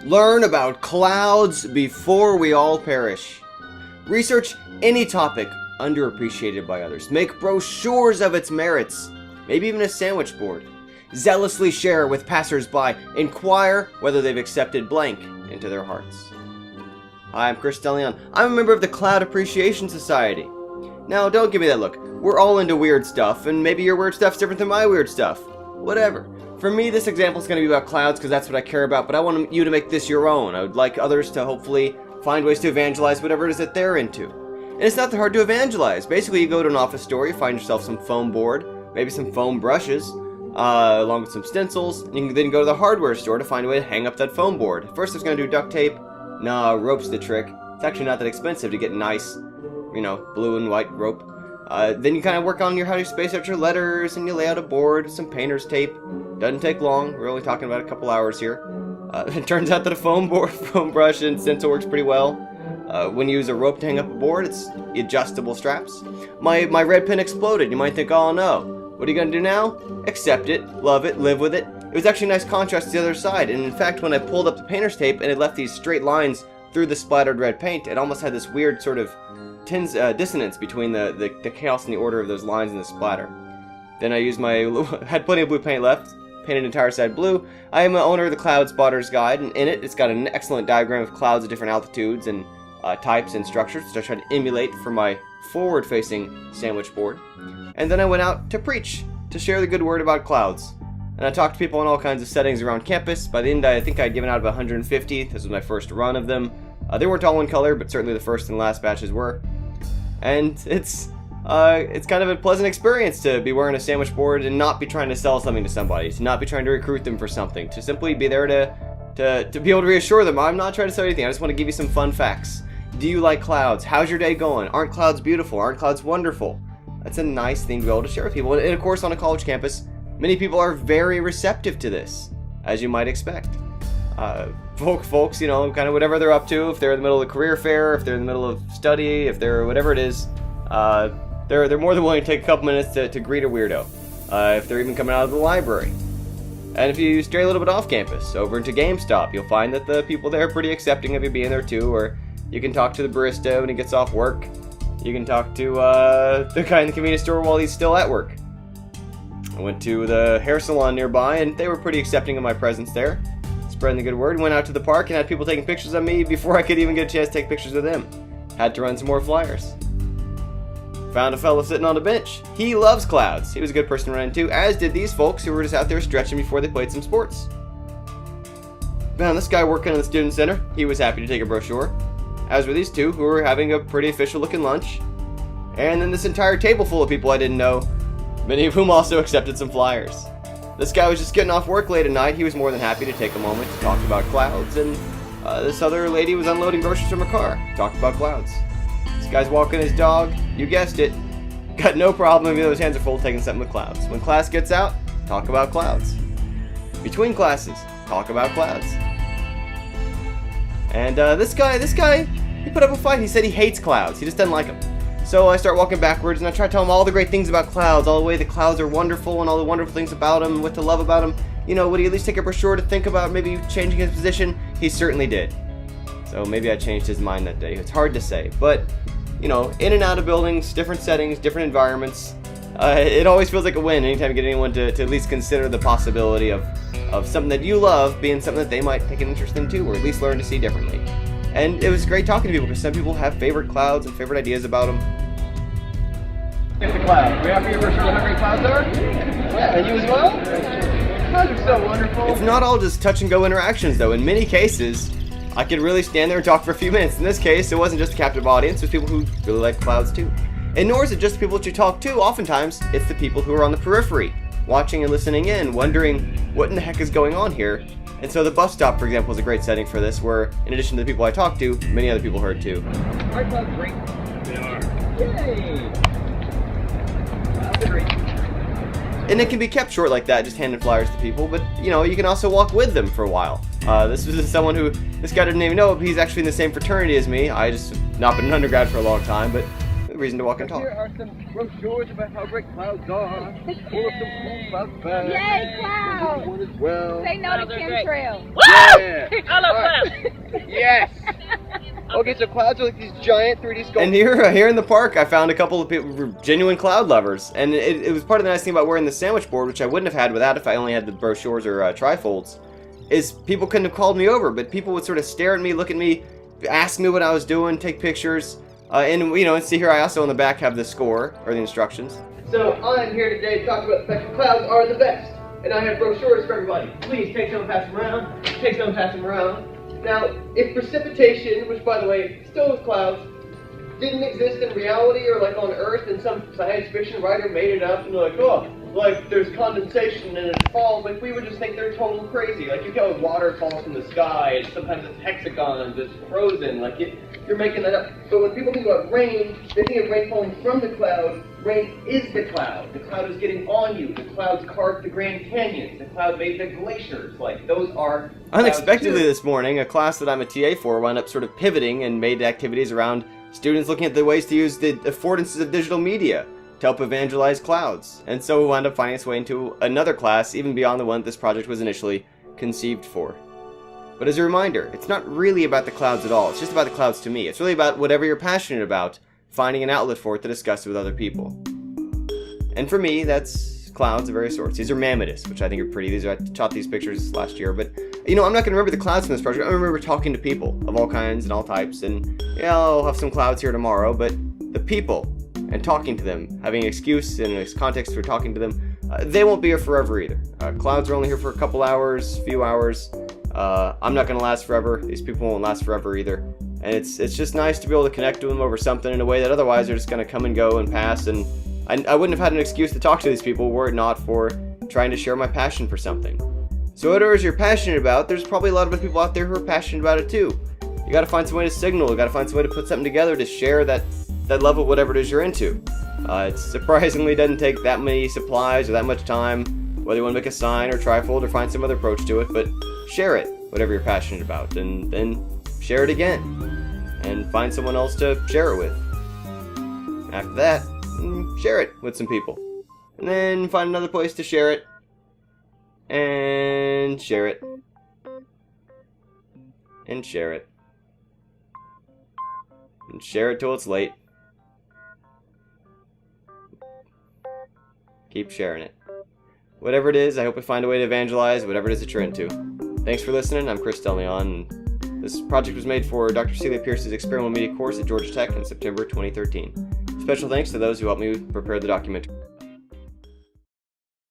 Learn about clouds before we all perish. Research any topic underappreciated by others. Make brochures of its merits. Maybe even a sandwich board. Zealously share with passers-by. Inquire whether they've accepted blank into their hearts. Hi, I'm Chris DeLeon. I'm a member of the Cloud Appreciation Society. Now, don't give me that look. We're all into weird stuff, and maybe your weird stuff's different than my weird stuff. Whatever. For me, this example is going to be about clouds because that's what I care about, but I want you to make this your own. I would like others to hopefully find ways to evangelize whatever it is that they're into. And it's not that hard to evangelize. Basically, you go to an office store, you find yourself some foam board, maybe some foam brushes, along with some stencils, and you can then go to the hardware store to find a way to hang up that foam board. First, I was going to do duct tape. Nah, rope's the trick. It's actually not that expensive to get nice, blue and white rope. Then you kind of work on how you space out your letters, and you lay out a board with some painter's tape. Doesn't take long. We're only talking about a couple hours here. It turns out that a foam brush and stencil works pretty well. When you use a rope to hang up a board, it's adjustable straps. My red pen exploded. You might think, oh no, what are you going to do now? Accept it, love it, live with it. It was actually a nice contrast to the other side, and in fact, when I pulled up the painter's tape and it left these straight lines through the splattered red paint, it almost had this weird sort of dissonance between the chaos and the order of those lines and the splatter. Then I used had plenty of blue paint left, painted entire side blue. I am an owner of the Cloud Spotter's Guide, and in it, it's got an excellent diagram of clouds of different altitudes and types and structures, which I tried to emulate for my forward-facing sandwich board. And then I went out to preach, to share the good word about clouds. And I talked to people in all kinds of settings around campus. By the end, I think I'd given out about 150. This was my first run of them. They weren't all in color, but certainly the first and last batches were. And it's kind of a pleasant experience to be wearing a sandwich board and not be trying to sell something to somebody, to not be trying to recruit them for something, to simply be there to be able to reassure them, I'm not trying to sell anything, I just want to give you some fun facts. Do you like clouds? How's your day going? Aren't clouds beautiful? Aren't clouds wonderful? That's a nice thing to be able to share with people. And of course, on a college campus, many people are very receptive to this, as you might expect. Folks, kind of whatever they're up to, if they're in the middle of a career fair, if they're in the middle of study, if they're whatever it is, they're more than willing to take a couple minutes to greet a weirdo, if they're even coming out of the library. And if you stray a little bit off campus, over into GameStop, you'll find that the people there are pretty accepting of you being there too, or you can talk to the barista when he gets off work. You can talk to the guy in the convenience store while he's still at work. I went to the hair salon nearby, and they were pretty accepting of my presence there. Spreading the good word. Went out to the park and had people taking pictures of me before I could even get a chance to take pictures of them. Had to run some more flyers. Found a fellow sitting on a bench. He loves clouds. He was a good person to run into, as did these folks who were just out there stretching before they played some sports. Found this guy working in the student center. He was happy to take a brochure. As were these two who were having a pretty official looking lunch. And then this entire table full of people I didn't know, many of whom also accepted some flyers. This guy was just getting off work late at night. He was more than happy to take a moment to talk about clouds, and this other lady was unloading groceries from her car, talked about clouds. This guy's walking his dog, you guessed it, got no problem even though his hands are full taking something with clouds. When class gets out, talk about clouds. Between classes, talk about clouds. And this guy, he put up a fight. He said he hates clouds. He just doesn't like them. So I start walking backwards, and I try to tell him all the great things about clouds, all the way the clouds are wonderful, and all the wonderful things about them, what to love about them. Would he at least take a brochure to think about maybe changing his position? He certainly did. So maybe I changed his mind that day. It's hard to say. But, in and out of buildings, different settings, different environments, it always feels like a win anytime you get anyone to at least consider the possibility of something that you love being something that they might take an interest in too, or at least learn to see differently. And it was great talking to people, because some people have favorite clouds and favorite ideas about them. It's the clouds. We offer you a brochure on how great clouds are? Yeah, and you as well? Clouds are so wonderful. It's not all just touch and go interactions though. In many cases, I could really stand there and talk for a few minutes. In this case, it wasn't just a captive audience, it was people who really like clouds too. And nor is it just the people that you talk to. Oftentimes, it's the people who are on the periphery, watching and listening in, wondering what in the heck is going on here. And so the bus stop, for example, is a great setting for this, where in addition to the people I talked to, many other people heard too. Are clouds great? They are. Yay! Clouds are great. And it can be kept short like that, just handing flyers to people, but you can also walk with them for a while. This guy didn't even know, he's actually in the same fraternity as me. I just not been an undergrad for a long time, but reason to walk and talk. Here are some brochures about how great clouds are. Full of some cool cloud facts. Yay, clouds! One as well. Say no to chemtrails. Yeah. I love Alright. clouds. Yes. Okay, so clouds are like these giant 3D sculptures. And here in the park, I found a couple of people, genuine cloud lovers, and it was part of the nice thing about wearing the sandwich board, which I wouldn't have had without if I only had the brochures or trifolds, is people couldn't have called me over, but people would sort of stare at me, look at me, ask me what I was doing, take pictures, and you know, and see here I also on the back have the score or the instructions. So I'm here today to talk about the fact that clouds are the best, and I have brochures for everybody. Please take some and pass them around. Take some and pass them around. Now, if precipitation, which by the way still is clouds, didn't exist in reality or like on Earth, and some science fiction writer made it up and they're like, oh, like there's condensation and it falls, like we would just think they're total crazy. Like you know, water falls from the sky and sometimes it's hexagons, it's frozen, like you're making that up. But when people think about rain, they think of rain falling from the cloud. Rain is the cloud. The cloud is getting on you. The clouds carved the Grand Canyons. The cloud made the glaciers. Like those are Unexpectedly this morning, a class that I'm a TA for wound up sort of pivoting and made activities around students looking at the ways to use the affordances of digital media to help evangelize clouds. And so we wound up finding its way into another class, even beyond the one that this project was initially conceived for. But as a reminder, it's not really about the clouds at all. It's just about the clouds to me. It's really about whatever you're passionate about, finding an outlet for it to discuss it with other people. And for me, that's clouds of various sorts. These are mammoths, which I think are pretty. I taught these pictures last year, but you know, I'm not going to remember the clouds from this project. I remember talking to people of all kinds and all types, and yeah, I'll have some clouds here tomorrow, but the people and talking to them, having an excuse and a context for talking to them, they won't be here forever either. Clouds are only here for a couple hours, few hours. I'm not going to last forever. These people won't last forever either. And it's just nice to be able to connect with them over something in a way that otherwise they're just going to come and go and pass. And I wouldn't have had an excuse to talk to these people were it not for trying to share my passion for something. So whatever it is you're passionate about, there's probably a lot of other people out there who are passionate about it too. You got to find some way to signal. You got to find some way to put something together to share that love of whatever it is you're into. It surprisingly doesn't take that many supplies or that much time, whether you want to make a sign or trifold or find some other approach to it, but share it, whatever you're passionate about, and then share it again, and find someone else to share it with. After that, share it with some people, and then find another place to share it, and share it, and share it, and share it till it's late. Keep sharing it. Whatever it is, I hope we find a way to evangelize whatever it is that you're into. Thanks for listening. I'm Chris DeLeon, and this project was made for Dr. Celia Pierce's Experimental Media course at Georgia Tech in September 2013. Special thanks to those who helped me prepare the documentary.